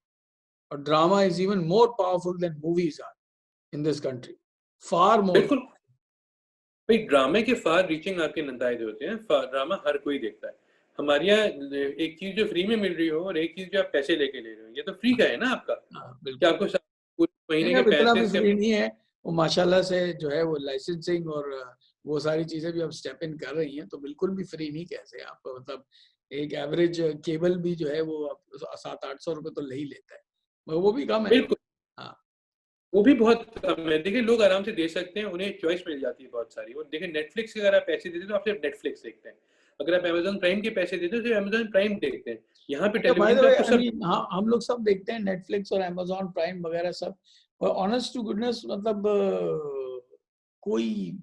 और drama is even more powerful than movies are in this country, far more. बिल्कुल भाई, ड्रामे के फार रीचिंग आपके नतज होते हैं। ड्रामा हर कोई देखता है। हमारे यहाँ एक चीज जो फ्री में मिल रही हो और एक चीज जो आप पैसे लेके ले रहे हो, ये तो फ्री का है ना आपका, कि आपको पूरे महीने के इतना भी पैसे फ्री नहीं है, वो माशाल्लाह से जो है वो लाइसेंसिंग और वो सारी चीजें भी अब स्टेप इन कर रही हैं, तो बिल्कुल भी फ्री नहीं कैसे आप, मतलब एक एवरेज केबल भी जो है वो 700-800 रुपए तो ले ही लेता है, मगर वो भी कम है। बिल्कुल, हाँ, वो भी बहुत कम है। देखिए लोग आराम से दे सकते हैं, उन्हें चॉइस मिल जाती है बहुत सारी। और देखिए नेटफ्लिक्स के अगर आप पैसे देते हैं तो आप सिर्फ नेटफ्लिक्स देखते हैं, अगर आप अमेजोन प्राइम के पैसे देते हो तो अमेजोन प्राइम देखते हैं। यहाँ पे टेलीविजन पे आपको सब, हाँ हम लोग सब देखते हैं नेटफ्लिक्स और अमेजोन प्राइम वगैरह सब, और ऑनेस्ट टू गुडनेस मतलब कोई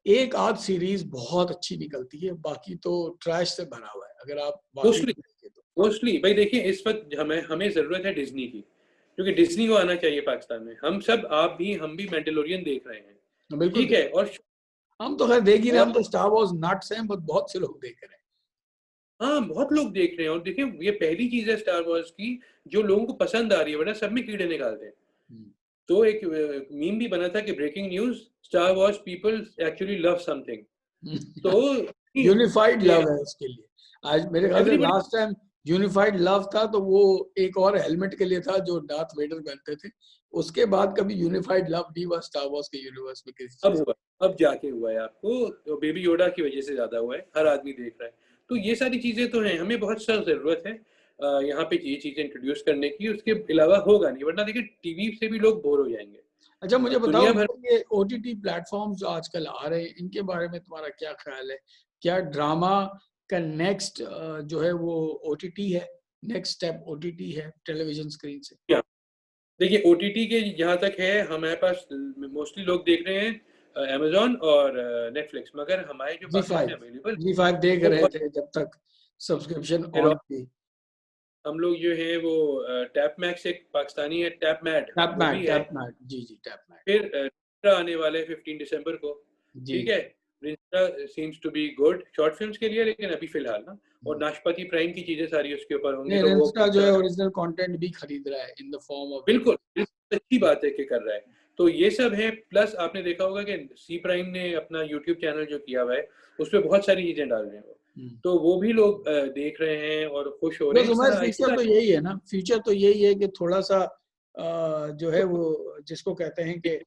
एक आध सीरीज बहुत अच्छी निकलती है, बाकी तो ट्रैश से भरा हुआ है अगर आप मोस्टली भाई देखिए इस वक्त हमें जरूरत है डिज्नी की, क्योंकि डिज्नी को आना चाहिए पाकिस्तान में। हम सब, आप भी, हम भी मैंडेलोरियन देख रहे हैं, ठीक है, और हम तो खैर देख ही रहे हैं, हम तो स्टार वॉर्स नट्स हैं, बहुत से लोग देख रहे हैं। हाँ, बहुत लोग देख रहे हैं। और देखिए ये पहली चीज है स्टार वॉर्स की जो लोगों को पसंद आ रही है, वरना सब में कीड़े निकालते हैं। तो एक मीम भी बना था कि breaking news, Star Wars people actually love something. तो यूनिफाइड लव है उसके लिए। आज मेरे ख्याल से लास्ट टाइम यूनिफाइड लव था तो वो एक और हेलमेट के लिए था जो डार्थ वेडर पहनते थे, उसके बाद कभी यूनिफाइड लव नहीं हुआ स्टार वॉर्स के यूनिवर्स में किसी अब हुआ, अब जाके हुआ है आपको, तो बेबी योडा की वजह से ज्यादा हुआ है, हर आदमी देख रहा है। तो ये सारी चीजें तो हैं, हमें बहुत सा जरूरत है यहाँ पे ये चीजें इंट्रोड्यूस करने की, उसके अलावा होगा नहीं, वरना देखिए टीवी से भी लोग बोर हो जाएंगे। अच्छा मुझे बताओ, ये ओटीटी प्लेटफॉर्म्स जो आजकल आ रहे हैं इनके बारे में तुम्हारा क्या ख्याल है? क्या ड्रामा का नेक्स्ट जो है वो ओटीटी है, नेक्स्ट स्टेप ओटीटी है टेलीविजन स्क्रीन से? देखिए ओटीटी के जहाँ तक है हमारे पास मोस्टली लोग देख रहे हैं Amazon और नेटफ्लिक्स, मगर हमारे जो पास अवेलेबल जी5 देख रहे थे जब तक सब्सक्रिप्शन फिर ऑन और की। हम लोग जो है वो टैप मैक्स, एक पाकिस्तानी है टैप मैट, वो भी है। जी जी टैप मैट। फिर रिंस्टा आने वाले 15 दिसंबर को, जी ठीक है। रिंस्टा seems to be good short films के लिए, लेकिन अभी फिलहाल ना, और नाशपाती प्राइम की चीजें सारी उसके ऊपर होंगी, नहीं, तो वो रिंस्टा जो है ओरिजिनल कंटेंट भी खरीद रहा है इन द फॉर्म ऑफ बिल्कुल अच्छी बात है कि कर रहा है। तो ये सब है। प्लस आपने देखा होगा कि सी प्राइम ने अपना यूट्यूब चैनल जो किया हुआ है, उस पर बहुत सारी चीजें डाल रहे हैं वो, तो वो भी लोग देख रहे हैं और खुश हो रहे हैं। इस तरह फ्यूचर तो यही है ना, फ्यूचर तो यही है कि थोड़ा सा जो है वो जिसको कहते हैं कि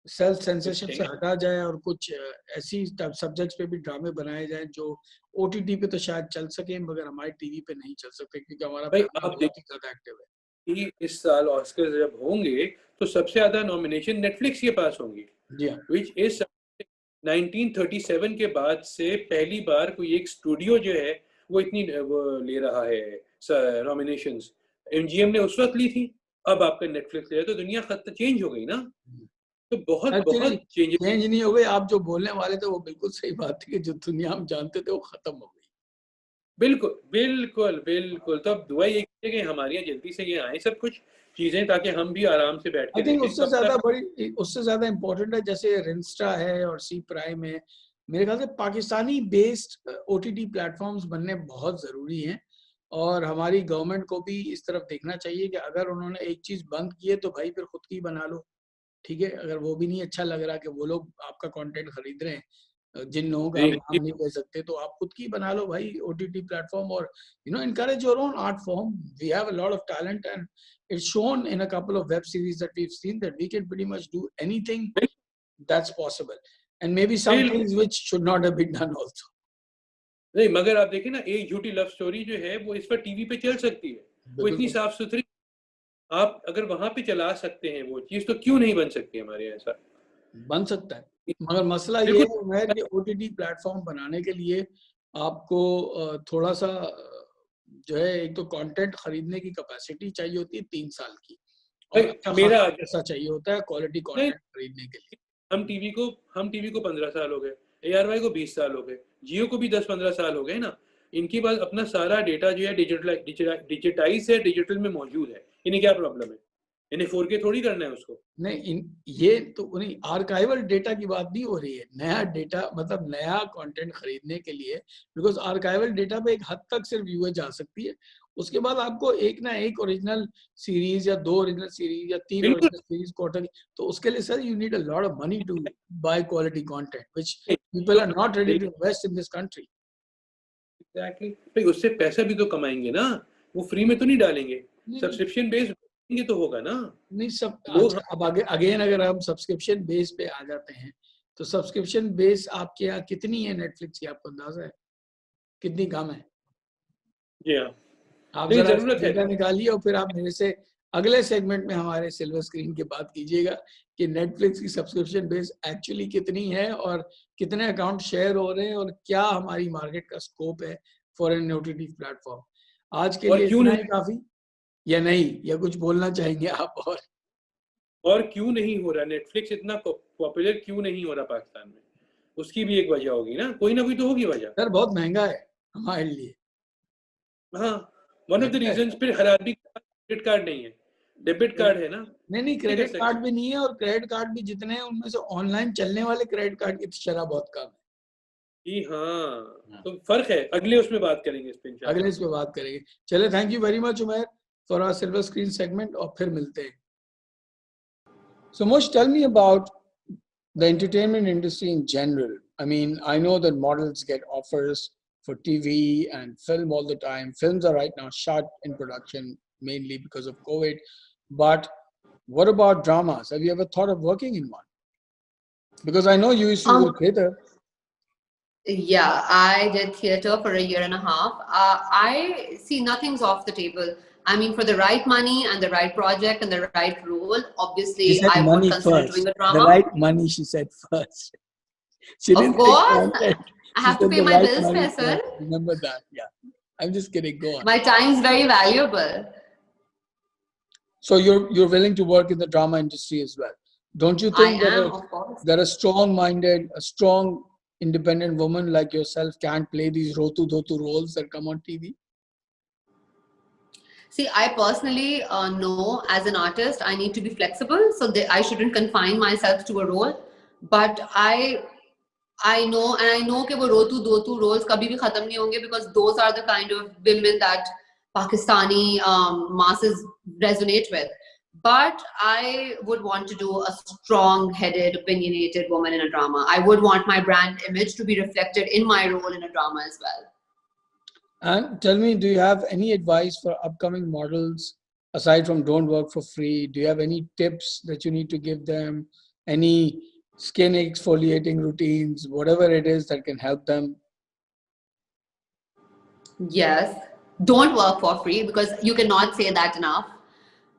सेल्फ सेंसरशिप से हटा जाए और कुछ ऐसी सब्जेक्ट्स पे भी ड्रामे बनाए जाए जो ओटीटी पे तो शायद चल सके, मगर हमारे टीवी पे नहीं चल सकते क्योंकि हमारा भाई फैमिली आप बहुत ही ज्यादा एक्टिव है। कि इस साल ऑस्कर जब होंगे तो सबसे ज्यादा नॉमिनेशन नेटफ्लिक्स के पास होंगी, जी हाँ, विच इज 1937 के बाद से पहली बार कोई एक स्टूडियो जो है वो इतनी वो ले रहा है नॉमिनेशंस। एमजीएम ने उस वक्त ली थी, अब आपका नेटफ्लिक्स ले रहा है, तो दुनिया खत चेंज हो गई ना। तो बहुत एक्चुअली बहुत चेंजेस। चेंज नहीं हो गई, आप जो बोलने वाले थे वो बिल्कुल सही बात थी कि जो दुनिया हम जानते थे वो खत्म हो गई। बिल्कुल बिल्कुल बिल्कुल। तो अब दुआ ये है कि हमारे यहाँ जल्दी से ये आए सब कुछ चीजें, ताकि हम भी आराम से बैठ आई के थिंक देखें। कब तक उससे ज्यादा इम्पोर्टेंट है, जैसे रिंस्टा है और सी प्राइम है, मेरे ख्याल से पाकिस्तानी बेस्ड ओटीटी प्लेटफॉर्म्स बनने बहुत जरूरी हैं। और हमारी गवर्नमेंट को भी इस तरफ देखना चाहिए कि अगर उन्होंने एक चीज बंद की है तो भाई फिर खुद की बना लो, ठीक है। अगर वो भी नहीं अच्छा लग रहा कि वो लोग आपका कंटेंट खरीद रहे हैं, जिन लोगों का आप नाम नहीं ले सकते, तो आप खुद की बना लो भाई ओटीटी प्लेटफॉर्म, और encourage your own art form. We have a lot of talent and it's shown in a couple of web series that we've seen that we can pretty much do anything that's possible, and maybe some बिल्कुल things which should not have been done also. नहीं, मगर आप देखिए ना, एक झूठी love story जो है वो इस पर टीवी पे चल सकती है, वो इतनी साफ सुथरी, आप अगर वहां पे चला सकते हैं वो चीज, तो क्यों नहीं बन सकती हमारे यहाँ ऐसा। बन सकता है, मगर मसला ये बिल्कुल है उमैर कि ओटीटी प्लेटफॉर्म बनाने के लिए आपको थोड़ा सा जो है, एक तो कंटेंट खरीदने की कैपेसिटी चाहिए होती है 3 साल की, और भाई अच्छा मेरा खासा पैसा चाहिए होता है क्वालिटी नहीं, कंटेंट खरीदने के लिए। हम टीवी को 15 साल हो गए, एआरवाई को 20 साल हो गए, जियो को भी 10-15 साल हो गए ना। इनके पास अपना सारा डेटा जो है डिजिटाइज है, डिजिटल में मौजूद है। इन्हें क्या प्रॉब्लम है? इन्हें 4K थोड़ी करना है उसको। नहीं, ये तो नहीं, आर्काइवल डेटा की बात नहीं हो रही है, नया डेटा मतलब नया कंटेंट खरीदने के लिए, बिकॉज आर्काइवल डेटा पे एक हद तक सिर्फ व्यूअर जा सकती है। उसके बाद आपको एक ना एक ओरिजिनल सीरीज या 2 ओरिजिनल सीरीज या 3 बिल्कुल ओरिजिनल सीरीज क्वार्टर, तो उसके लिए sir you need a lot of money to buy quality content which people are not ready to invest in this country. Exactly भाई, उससे पैसा भी तो कमाएंगे ना, वो फ्री में तो नहीं डालेंगे। सब्सक्रिप्शन बेस्ड तो होगा ना। नहीं सब लोग अच्छा, अब आगे अगेन अगर हम सब्सक्रिप्शन बेस पे आ जाते हैं, तो सब्सक्रिप्शन बेस आपके यहाँ कितनी है नेटफ्लिक्स की, आपको अंदाजा है कितनी कम है? जी हाँ, आप नहीं जरा जरूरत है। डेटा निकालिए और फिर आप मेरे से अगले सेगमेंट में हमारे सिल्वर स्क्रीन की बात कीजिएगा कि नेटफ्लिक्स की सब्सक्रिप्शन बेस एक्चुअली कितनी है और कितने अकाउंट शेयर हो रहे हैं और क्या हमारी मार्केट का स्कोप है फॉर एन ओटीटी प्लेटफॉर्म। आज के और लिए क्यों इतना नहीं, ही काफी या नहीं, या कुछ बोलना चाहेंगे आप? और क्यों नहीं हो रहा नेटफ्लिक्स इतना पॉपुलर, क्यों नहीं हो रहा पाकिस्तान में? उसकी भी एक वजह होगी ना कोई तो होगी वजह। सर बहुत महंगा है हमारे लिए। हाँ, वन ऑफ द महंगा है रीजंस। फिर हर आदमी क्रेडिट कार्ड नहीं है, डेबिट कार्ड है ना। नहीं, नहीं कर क्रेडिट कार्ड सकते। भी नहीं है, और क्रेडिट कार्ड भी जितने हैं उनमें से ऑनलाइन चलने वाले क्रेडिट कार्ड की शरह बहुत कम है। जी हाँ, तो फर्क है। अगले उसमें बात करेंगे इस पे इंशाल्लाह। अगले इस पे बात करेंगे। चले, thank you very much Umair for our silver screen segment, और फिर मिलते हैं। So Mosh, tell me about the entertainment industry in general. I mean, I know that models get offers for TV and film all the time. Films are right now shot in production mainly because of COVID. But what about dramas? Have you ever thought of working in one? Because I know you used to do theater. Yeah, I did theater for 1.5 years. I see nothing's off the table. I mean, for the right money and the right project and the right role, She obviously, said I would money consider first. doing a The drama. right money, she said first. She Of didn't say course, content. I She have to said pay the my right bills, money sir. first. Remember that. Yeah. I'm just kidding. Go on. My time is very valuable. So you're willing to work in the drama industry as well. Don't you I think am, of course. that a strong-minded, a strong independent woman like yourself can't play these Rotu Dhotu roles that come on TV? See, I personally know as an artist, I need to be flexible. So I shouldn't confine myself to a role. But I know, and I know that wo Rotu Dhotu roles kabhi bhi khatam nahi honge, because those are the kind of women that Pakistani masses resonate with. But I would want to do a strong-headed, opinionated woman in a drama. I would want my brand image to be reflected in my role in a drama as well. And tell me, do you have any advice for upcoming models aside from don't work for free? Do you have any tips that you need to give them? Any skin exfoliating routines, whatever it is that can help them? Yes. Don't work for free, because you cannot say that enough.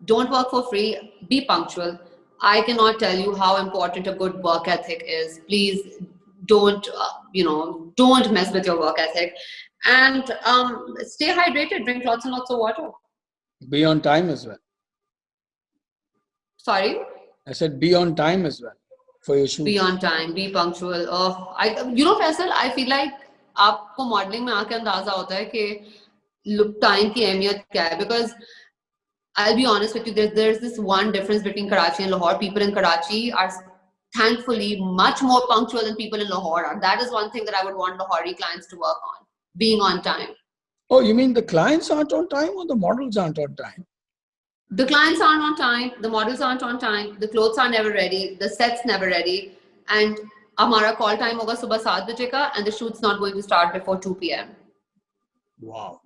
Don't work for free. Be punctual. I cannot tell you how important a good work ethic is. Please don't, don't mess with your work ethic. And stay hydrated. Drink lots and lots of water. Be on time as well. Sorry? I said be on time as well for your shoots. Be on time. Be punctual. Faisal, I feel like आपको modeling में आके अंदाजा होता है कि time की अहमियत क्या है. Because I'll be honest with you, there's this one difference between Karachi and Lahore. People in Karachi are thankfully much more punctual than people in Lahore. That is one thing that I would want Lahori clients to work on. Being on time. Oh, you mean the clients aren't on time or the models aren't on time? The clients aren't on time, the models aren't on time, the clothes are never ready, the set's never ready, and our call time hoga subah 7 baje ka, and the shoot's not going to start before 2 p.m. Wow.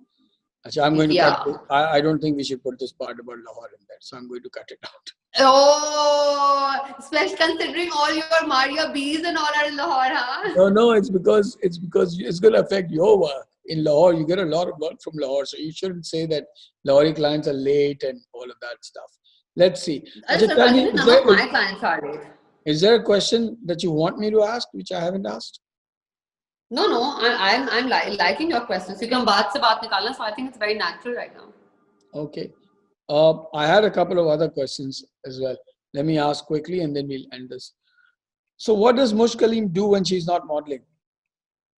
Achha, I'm going to cut this. I don't think we should put this part about Lahore in there, so I'm going to cut it out. Oh, especially considering all your Maria B's and all are in Lahore, huh? No, it's because it's going to affect your work. In Lahore, you get a lot of work from Lahore, so you shouldn't say that Lahori clients are late and all of that stuff. Let's see. My clients are late. Is there a question that you want me to ask, which I haven't asked? No, I'm liking your questions. You can baat se baat nikalna, so I think it's very natural right now. Okay. I had a couple of other questions as well. Let me ask quickly and then we'll end this. So what does Mushk Kaleem do when she's not modeling?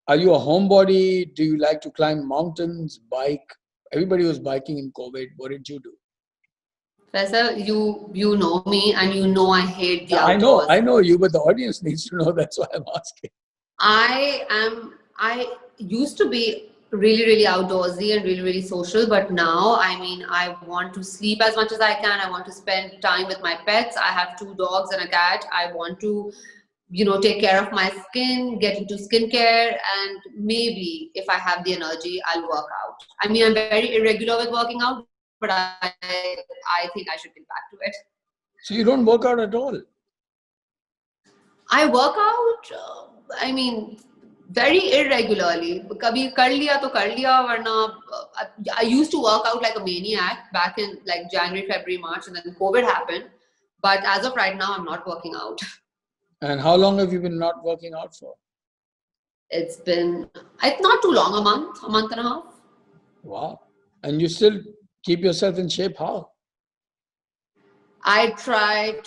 Are you a homebody? Do you like to climb mountains, bike? Everybody was biking in COVID. What did you do? Faisal, you know me and you know I hate the outdoors. I know you, but the audience needs to know. That's why I'm asking. I used to be really, really outdoorsy and really, really social, but now, I want to sleep as much as I can. I want to spend time with my pets. I have 2 dogs and a cat. I want to, take care of my skin, get into skincare, and maybe if I have the energy, I'll work out. I'm very irregular with working out, but I think I should get back to it. So you don't work out at all? I work out, very irregularly. Kabhi kar liya to kar liya, varna I used to work out like a maniac back in like January, February, March, and then COVID happened. But as of right now, I'm not working out. And how long have you been not working out for? It's not too long, a month and a half. Wow. And you still keep yourself in shape? How? I try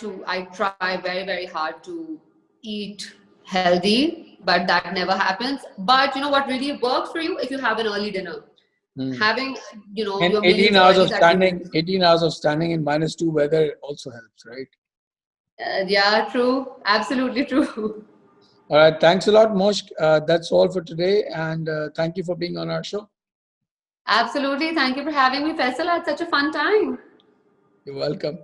very, very hard to eat healthy, but that never happens. But you know what really works for you? If you have an early dinner. Having, and your 18 hours of standing in -2 weather also helps, right? Yeah, true. Absolutely true. All right. Thanks a lot, Mushk. That's all for today. And thank you for being on our show. Absolutely. Thank you for having me, Faisal. I had such a fun time. You're welcome.